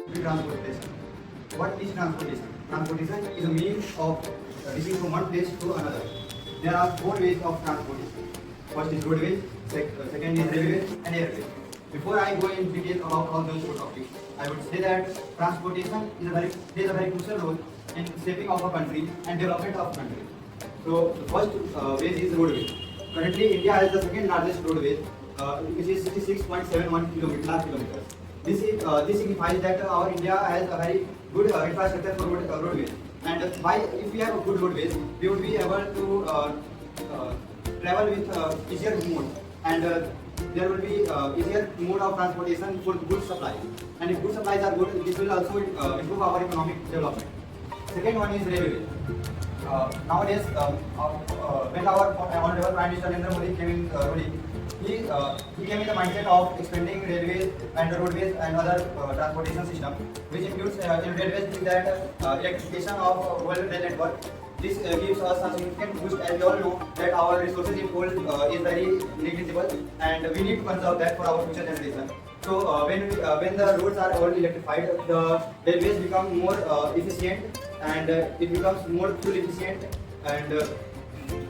Transportation. What is transportation? Transportation is a means of reaching from one place to another. There are four ways of transportation. First is roadways, second is railways and airways. Before I go in detail about all those four topics, I would say that transportation plays a very crucial role in shaping of a country and development of a country. So the first way is roadways. Currently, India has the second largest roadway, which is 66.71 kilometers. This signifies that our India has a very good infrastructure for roadways. And if we have a good roadways, we would be able to travel with easier mode, and there will be easier mode of transportation for goods supply. And if goods supplies are good, this will also improve our economic development. Second one is railway. Nowadays, when our Honorable Prime Minister Narendra Modi came in ruling, he came in the mindset of expanding railways and roadways and other transportation system, which includes in railways that electrification of world rail network. This gives us a significant boost, as we all know that our resources in coal is very negligible, and we need to conserve that for our future generation. So when the roads are all electrified, the railways become more efficient, and it becomes more fuel efficient, and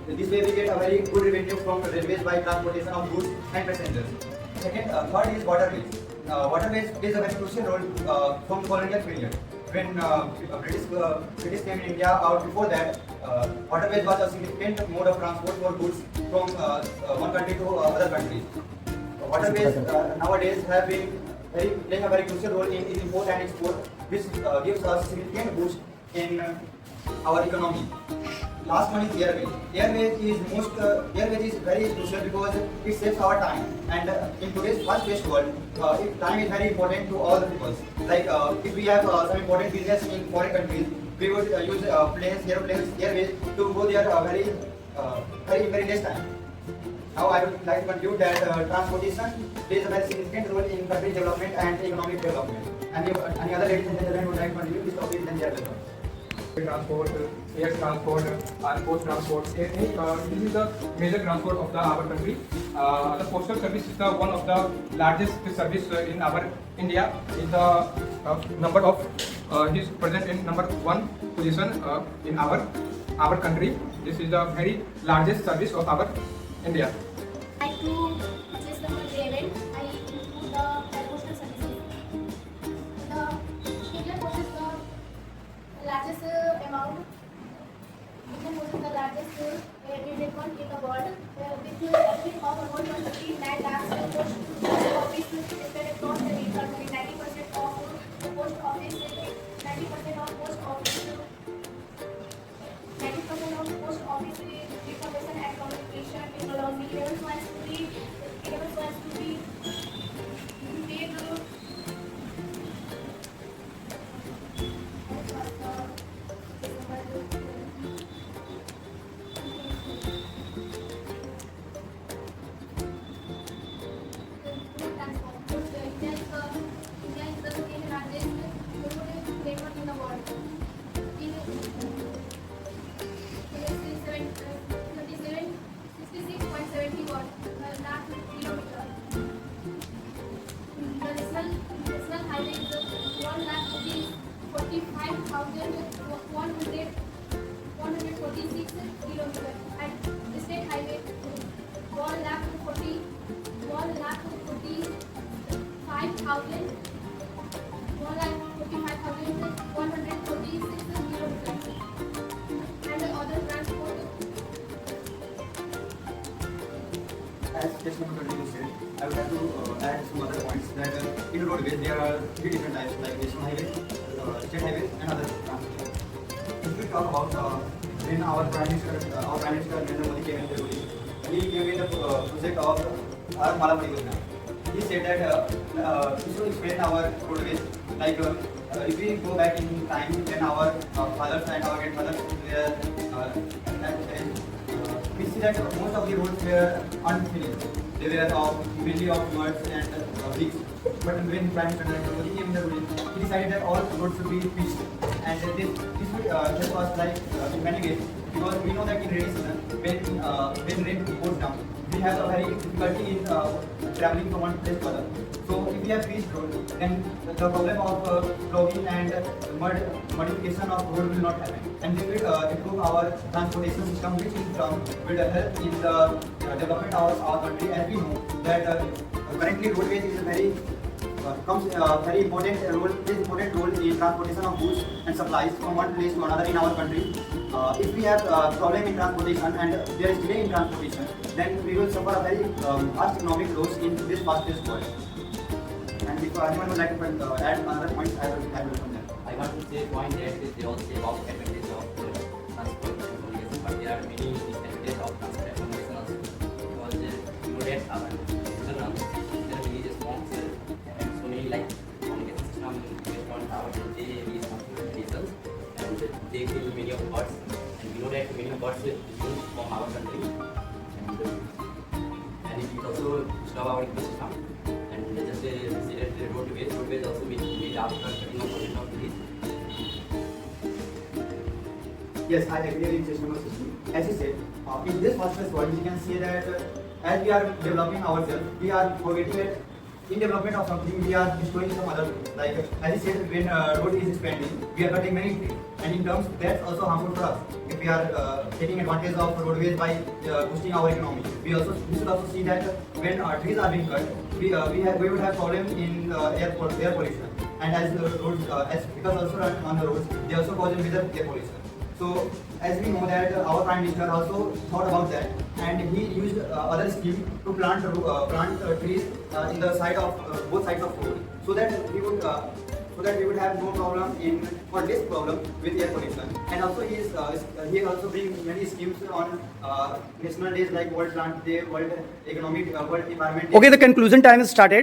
this way we get a very good revenue from railways by transportation of goods and passengers. Third is waterways. Waterways plays a very crucial role from colonial period. When British came in India, or before that, waterways was a significant mode of transport for goods from one country to other countries. Waterways nowadays have been playing a very crucial role in import and export, which gives us significant boost in our economy. Last one is airways. Airways is very crucial because it saves our time. And in today's fast-paced world, time is very important to all the people. Like if we have some important business in foreign countries, we would use airplanes, airways to go there very less time. Now I would like to conclude that transportation plays a very significant role in country development and economic development. And if any other ladies and gentlemen would like to contribute this topic, then they are welcome. Transport, air transport, and post transport. This is the major transport of our country. The postal service is the one of the largest service in our India. Is the number of is present in number 1 position in our country. This is the very largest service of our India. I do just number 11. I include the postal services. The Indian Post is the largest amount. Indian Post is the largest network in the world, with every of about 159 lakhs post office spread across the country. 90% of the post office, 90% of post office, 90% of post office information and communication technology. 11 wants to be paid. India is the second largest road network in the world. In 66.71 lakh kilometers. The national highway is 1,45,146 kilometers, and state highway 1,45,146 kilometers, and other transport. As just number 22 said, I would have to add some other points that in roadways there are three different types, like national highways, state highways, and other transport. If we talk about when our Prime Minister Narendra Modi came in the ruling, he came in the project of our Mala Yojana. He said that we should expand our roadways. Like if we go back in time, when our fathers and our grandfathers were we see that most of the roads were unfinished. They were mainly of muds and bricks. But when Prime Minister Narendra Modi came in the ruling, he decided that all roads should be pitched, and this would help us like in many ways because we know that in rainy season, when rain goes down, we have a very difficulty in traveling from one place to other. So if we have greased road, then the problem of clogging and modification of road will not happen, and this will improve our transportation system, which in turn will help in the development of our country. As we know that currently roadways is a very very important role in transportation of goods and supplies from one place to another in our country. If we have problem in transportation and there is delay in transportation, then we will suffer a very vast economic loss in this fast-paced world. And if anyone would like to add another point, I will from there. I want to say point that they all say about advantage of transport and communication, but there are many disadvantages of transport and communication also, because you know that our children, there are many response and so many like communication system based on our they use vehicles and they kill many of birds, and we know that many birds is used from our country, and it also disturb our ecosystem. And just see that the roadways also made after 31% of trees. Yes, I agree with System. As you said, in this fast-paced world, we can say that as we are developing ourselves, we are forgetting that in development of something, we are destroying some other things. Like as you said, when road is expanding, we are cutting many trees, and in terms that's also harmful for us. If we are taking advantage of roadways by boosting our economy, we should also see that when trees are being cut, we would have problem in air pollution, and as the roads as because also run on the roads, they also cause major air pollution. So as we know that our Prime Minister also thought about that, and he used other scheme to plant trees in the side of both sides of road, so that we would have no problem or less problem with air pollution. And also he also brings many schemes on national days like World Plant Day, World Economic, World Environment Day. Okay, the conclusion time is started.